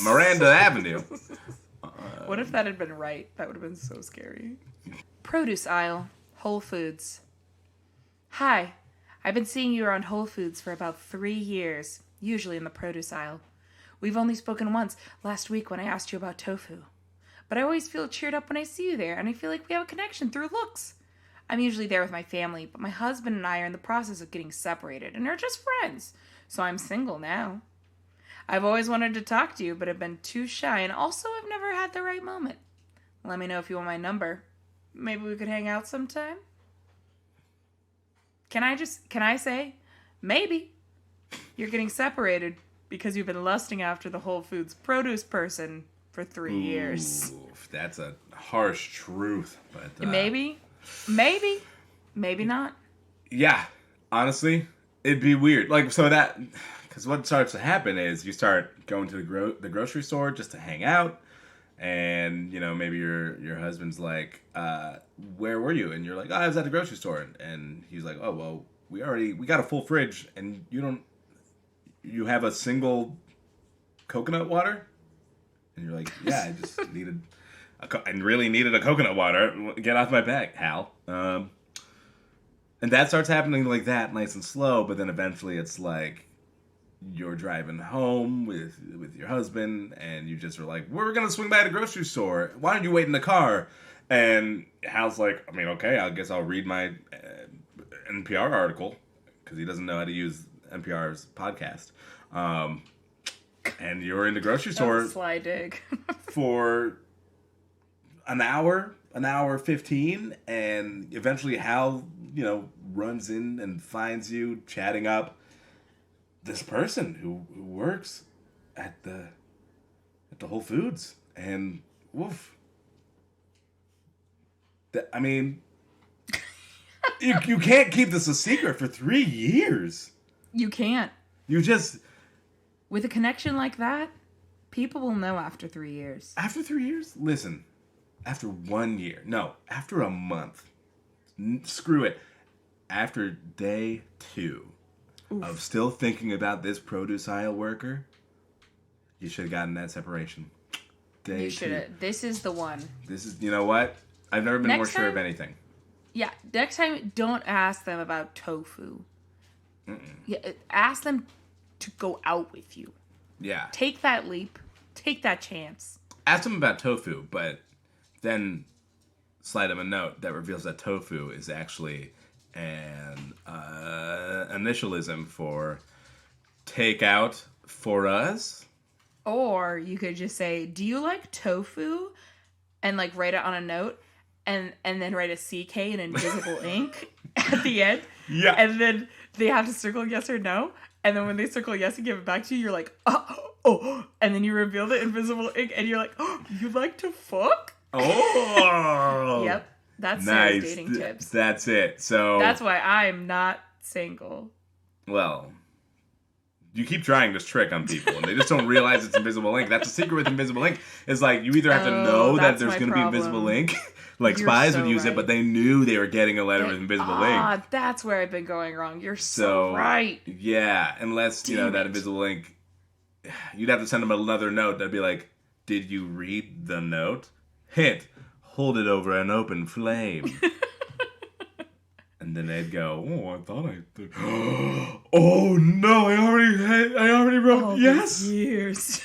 Miranda Avenue. What if that had been right? That would have been so scary. Produce aisle, Whole Foods. Hi. I've been seeing you around Whole Foods for about 3 years, usually in the produce aisle. We've only spoken once, last week when I asked you about tofu. But I always feel cheered up when I see you there, and I feel like we have a connection through looks. I'm usually there with my family, but my husband and I are in the process of getting separated, and are just friends. So I'm single now. I've always wanted to talk to you, but have been too shy, and also I've never had the right moment. Let me know if you want my number. Maybe we could hang out sometime? Can I say, maybe. You're getting separated because you've been lusting after the Whole Foods produce person for 3 years. That's a harsh truth, but... Maybe not. Yeah, honestly, it'd be weird. Like, so that... Because what starts to happen is you start going to the grocery store just to hang out, and, you know, maybe your husband's like, where were you? And you're like, oh, I was at the grocery store. And he's like, oh, well, we got a full fridge, and you have a single coconut water? And you're like, yeah, I just needed a coconut water. Get off my back, Hal. And that starts happening like that, nice and slow, but then eventually it's like, you're driving home with your husband, and you just are like, we're going to swing by the grocery store. Why don't you wait in the car? And Hal's like, I mean, okay, I guess I'll read my NPR article, because he doesn't know how to use NPR's podcast. And you're in the grocery store sly dig. for an hour 15, and eventually Hal, runs in and finds you chatting up this person who works at the Whole Foods, and woof. I mean, you can't keep this a secret for 3 years. You can't. You just... With a connection like that, people will know after 3 years. After 3 years? Listen, after 1 year. No, after a month. Screw it. After day 2 of still thinking about this produce aisle worker, you should have gotten that separation. You should have. This is the one. This is, you know what? I've never been more sure of anything. Yeah, next time, don't ask them about tofu. Yeah, ask them to go out with you. Yeah. Take that leap. Take that chance. Ask them about tofu, but then slide them a note that reveals that tofu is actually an initialism for take out for us. Or you could just say, do you like tofu? And like write it on a note and then write a CK in invisible ink at the end. Yeah. And then they have to circle yes or no. And then when they circle yes and give it back to you, you're like, oh. And then you reveal the invisible ink and you're like, oh, you like to fuck? Oh. Yep. That's nice. Dating tips. That's it. So that's why I'm not single. Well, you keep trying this trick on people, and they just don't realize it's invisible ink. That's the secret with invisible ink. Is like you either have to know that there's going to be invisible ink, like You're spies would use right. it, but they knew they were getting a letter with invisible ink. Ah, that's where I've been going wrong. You're so right. Yeah, unless that invisible ink, you'd have to send them another note that'd be like, "Did you read the note? Hint: hold it over an open flame." And then they'd go, "Oh, I thought I did." Oh no! I already wrote all yes. Years.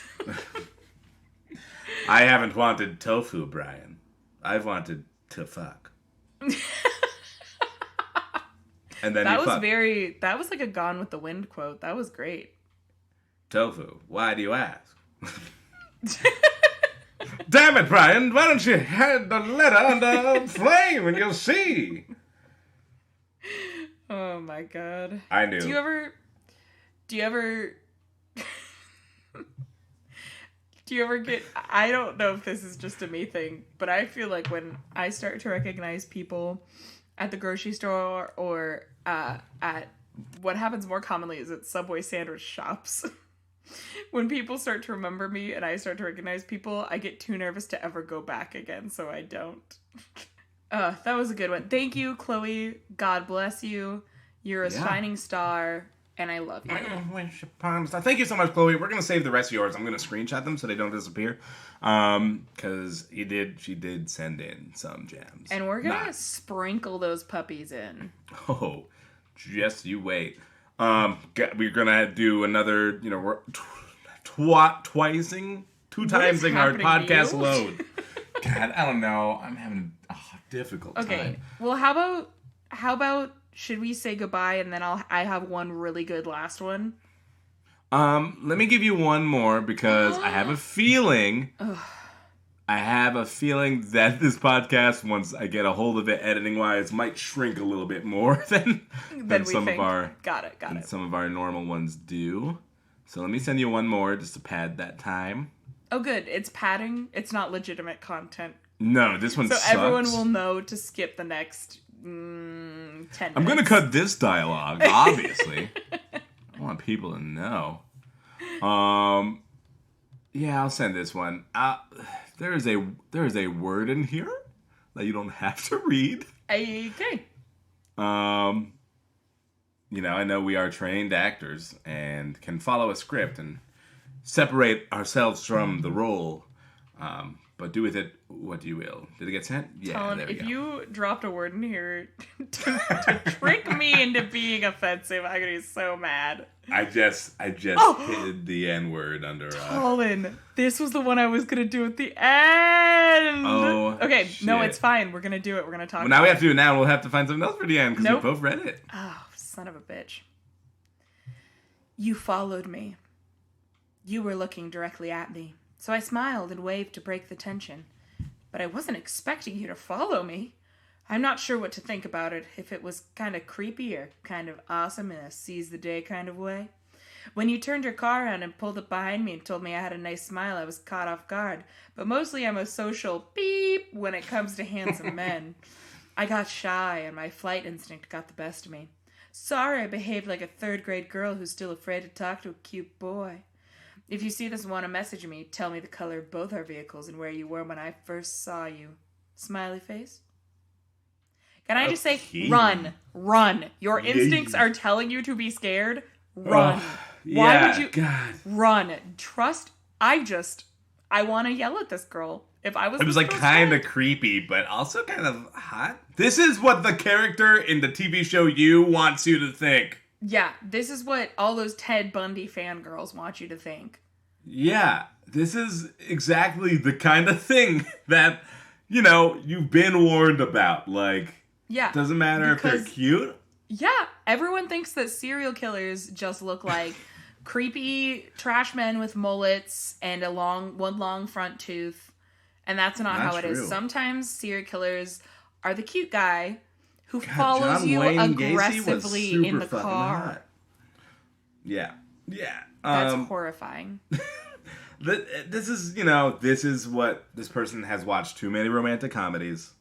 I haven't wanted tofu, Brian. I've wanted to fuck. And then that was like a Gone with the Wind quote. That was great. Tofu. Why do you ask? Damn it, Brian! Why don't you head the letter under flame and you'll see? Oh my god. I knew. Do you ever get, I don't know if this is just a me thing, but I feel like when I start to recognize people at the grocery store or at what happens more commonly is at Subway sandwich shops. When people start to remember me and I start to recognize people, I get too nervous to ever go back again, so I don't. That was a good one. Thank you, Chloe. God bless you. You're a shining star, and I love you. Thank you so much, Chloe. We're going to save the rest of yours. I'm going to screenshot them so they don't disappear. Because she did send in some gems. And we're going to sprinkle those puppies in. Oh, just you wait. We're going to do another, we're twising, 2 timesing our podcast load. God, I don't know. I'm having a difficult time. Okay. Well, how about should we say goodbye and then I have one really good last one? Let me give you one more because I have a feeling. I have a feeling that this podcast, once I get a hold of it editing wise, might shrink a little bit more than some of our some of our normal ones do. So let me send you one more just to pad that time. Oh, good. It's padding. It's not legitimate content. No, this one sucks. So everyone will know to skip the next 10 minutes. I'm going to cut this dialogue, obviously. I want people to know. Yeah, I'll send this one. There is a word in here that you don't have to read. Okay. I know we are trained actors and can follow a script and separate ourselves from the role. But do with it what you will. Did it get sent? Yeah, Colin, there we go. If you dropped a word in here to trick me into being offensive, I'm gonna be so mad. I just hid the N-word under. Colin, this was the one I was gonna do at the end. Oh, okay. shit. No, it's fine. We're gonna do it. We're gonna talk. Well, now we have to do it now. We'll have to find something else for the end because we both read it. Oh, son of a bitch! You followed me. You were looking directly at me. So I smiled and waved to break the tension. But I wasn't expecting you to follow me. I'm not sure what to think about it, if it was kind of creepy or kind of awesome in a seize the day kind of way. When you turned your car around and pulled up behind me and told me I had a nice smile, I was caught off guard. But mostly I'm a social beep when it comes to handsome men. I got shy and my flight instinct got the best of me. Sorry I behaved like a third-grade girl who's still afraid to talk to a cute boy. If you see this and want to message me, tell me the color of both our vehicles and where you were when I first saw you. Smiley face. Can I just say, run. Your instincts are telling you to be scared. Run. Why would you? God. Run. Trust. I want to yell at this girl. If I was, it was like kind of creepy, but also kind of hot. This is what the character in the TV show You wants you to think. Yeah, this is what all those Ted Bundy fangirls want you to think. Yeah, this is exactly the kind of thing that, you've been warned about. Like, yeah, doesn't matter if they're cute. Yeah, everyone thinks that serial killers just look like creepy trash men with mullets and one long front tooth. And that's not how it is. Sometimes serial killers are the cute guy who follows John you Wayne aggressively in the car. Hot. Yeah. That's horrifying. This is what this person has watched too many romantic comedies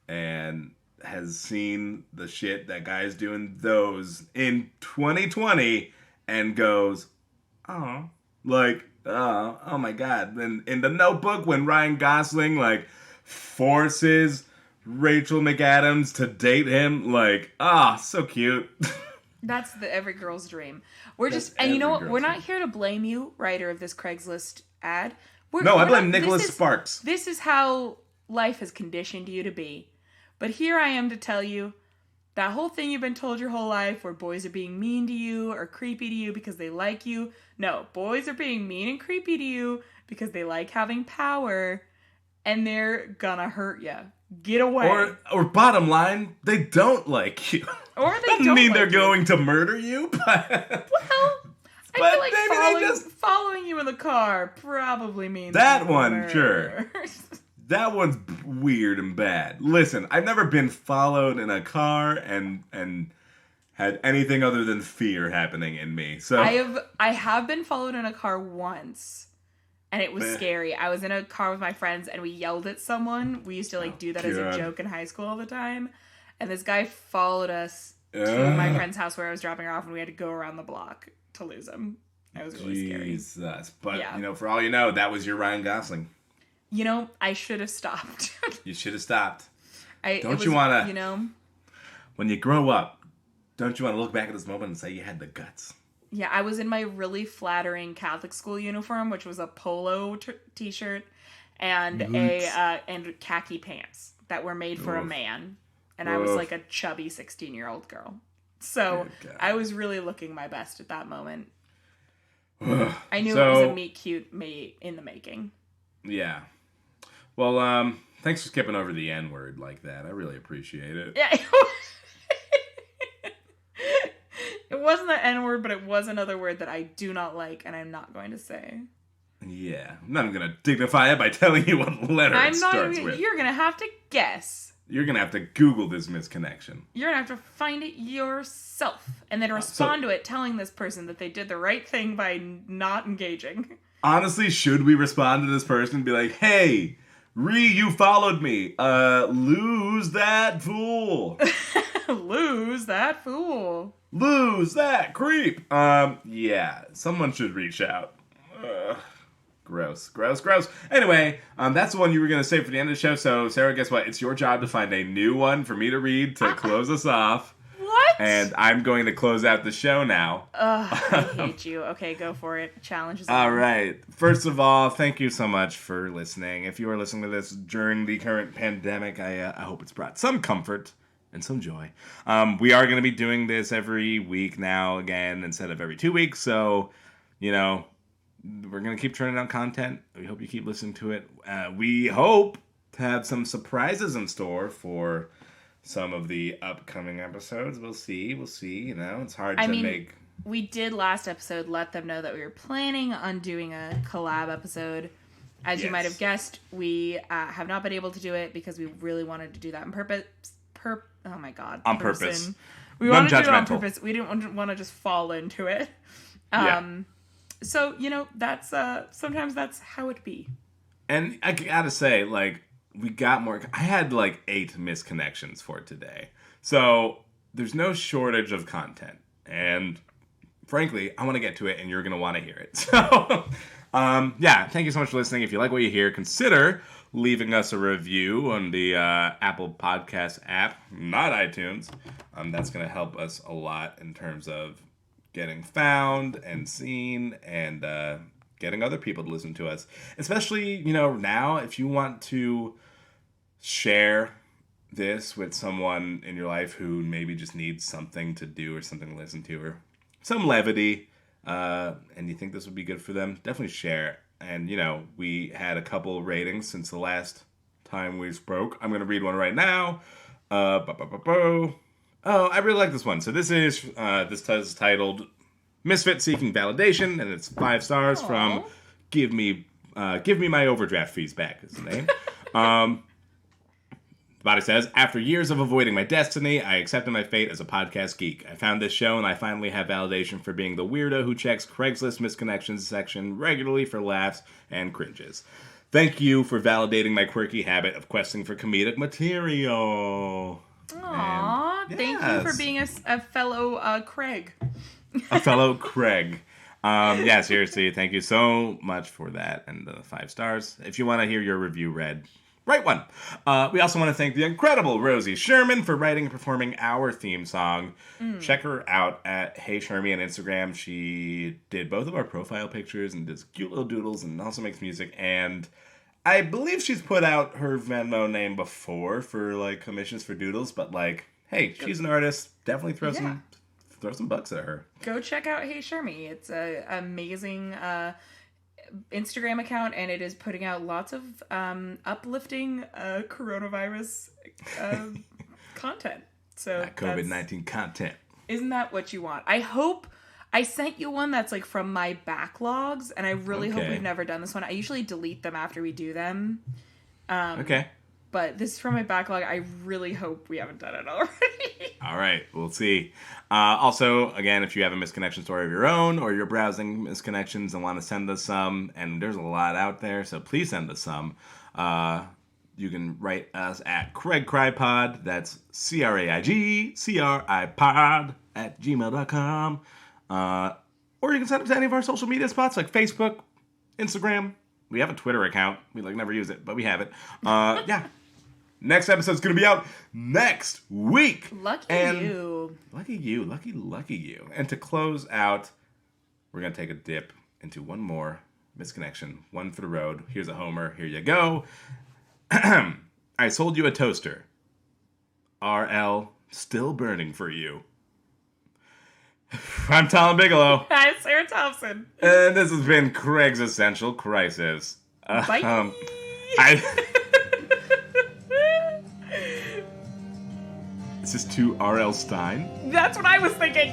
and has seen the shit that guys do in those in 2020 and goes, oh my God. Then in The Notebook, when Ryan Gosling forces Rachel McAdams to date him, so cute. That's every girl's dream. And you know what? We're not here to blame you, writer of this Craigslist ad. I blame Nicholas Sparks. This is how life has conditioned you to be. But here I am to tell you, that whole thing you've been told your whole life where boys are being mean to you or creepy to you because they like you. No, boys are being mean and creepy to you because they like having power and they're gonna hurt you. Get away. Or bottom line, they don't like you. Or they doesn't mean they're going to murder you, but I feel like following you in the car probably means that one, murder. Sure. That one's weird and bad. Listen, I've never been followed in a car and had anything other than fear happening in me. So I have been followed in a car once, and it was scary. I was in a car with my friends, and we yelled at someone. We used to do that as a joke in high school all the time. And this guy followed us to my friend's house where I was dropping her off, and we had to go around the block to lose him. It was really scary. Jesus. But, for all you know, that was your Ryan Gosling. I should have stopped. You should have stopped. When you grow up, don't you want to look back at this moment and say you had the guts? Yeah, I was in my really flattering Catholic school uniform, which was a polo t-shirt and and khaki pants that were made for a man. And I was like a chubby 16-year-old girl. So I was really looking my best at that moment. I knew it was a meet cute me in the making. Yeah. Well, thanks for skipping over the N-word like that. I really appreciate it. Yeah. It wasn't the N-word, but it was another word that I do not like, and I'm not going to say. Yeah, I'm not going to dignify it by telling you what letter it starts with. You're going to have to guess. You're going to have to Google this misconnection. You're going to have to find it yourself, and then respond to it, telling this person that they did the right thing by not engaging. Honestly, should we respond to this person and be like, hey, you followed me. Lose that fool. Lose that fool. Lose that creep. Yeah, someone should reach out. Gross. Anyway, that's the one you were going to say for the end of the show. So, Sarah, guess what? It's your job to find a new one for me to read to close us off. What? And I'm going to close out the show now. Ugh, I hate you. Okay, go for it. Challenge is all right. First of all, thank you so much for listening. If you are listening to this during the current pandemic, I hope it's brought some comfort and some joy. We are going to be doing this every week now again instead of every 2 weeks. So, you know, we're going to keep turning out content. We hope you keep listening to it. We hope to have some surprises in store for some of the upcoming episodes. We'll see. You know, it's hard to make. We did last episode let them know that we were planning on doing a collab episode. As you might have guessed, we have not been able to do it because we really wanted to do that on purpose. Oh my God. On purpose. We wanted to do it on purpose. We didn't want to just fall into it. So, you know, that's sometimes that's how it be. And I gotta say, like, we got more. I had like 8 misconnections for today. So there's no shortage of content. And frankly, I want to get to it and you're going to want to hear it. So, yeah, thank you so much for listening. If you like what you hear, consider leaving us a review on the Apple Podcast app, not iTunes. That's going to help us a lot in terms of getting found and seen and getting other people to listen to us. Especially, you know, now if you want to share this with someone in your life who maybe just needs something to do or something to listen to or some levity, and you think this would be good for them, definitely share. And, you know, we had a couple ratings since the last time we spoke. I'm going to read one right now. Oh, I really like this one. So this is titled Misfit Seeking Validation, and it's 5 stars from Give Me My Overdraft Fees Back is the name. Body says, after years of avoiding my destiny, I accepted my fate as a podcast geek. I found this show, and I finally have validation for being the weirdo who checks Craigslist misconnections section regularly for laughs and cringes. Thank you for validating my quirky habit of questing for comedic material. Aww, thank you for being a fellow Craig. A fellow Craig. Yeah, seriously, thank you so much for that and the 5 stars. If you want to hear your review read, write one. We also want to thank the incredible Rosie Sherman for writing and performing our theme song. Check her out at Hey Shermy on Instagram. She did both of our profile pictures and does cute little doodles and also makes music. And I believe she's put out her Venmo name before for like commissions for doodles. But like, hey, she's an artist. Definitely throw some bucks at her. Go check out Hey Shermy. It's an amazing Instagram account, and it is putting out lots of uplifting coronavirus content. So COVID-19 content. Isn't that what you want? I hope I sent you one that's like from my backlogs, and I really hope we've never done this one. I usually delete them after we do them. Okay. But this is from my backlog. I really hope we haven't done it already. All right, we'll see. Also, again, if you have a misconnection story of your own or you're browsing misconnections and want to send us some, and there's a lot out there, so please send us some. You can write us at CraigCryPod. That's CraigCryPod at gmail.com. Or you can send it to any of our social media spots like Facebook, Instagram. We have a Twitter account. We never use it, but we have it. Yeah. Next episode's going to be out next week. Lucky you. Lucky you. And to close out, we're going to take a dip into one more misconnection. One for the road. Here's a homer. Here you go. I sold you a toaster. RL, still burning for you. I'm Tom Bigelow. I'm Sarah Thompson. And this has been Craig's Essential Crisis. Bye. Is this to R.L. Stine? That's what I was thinking.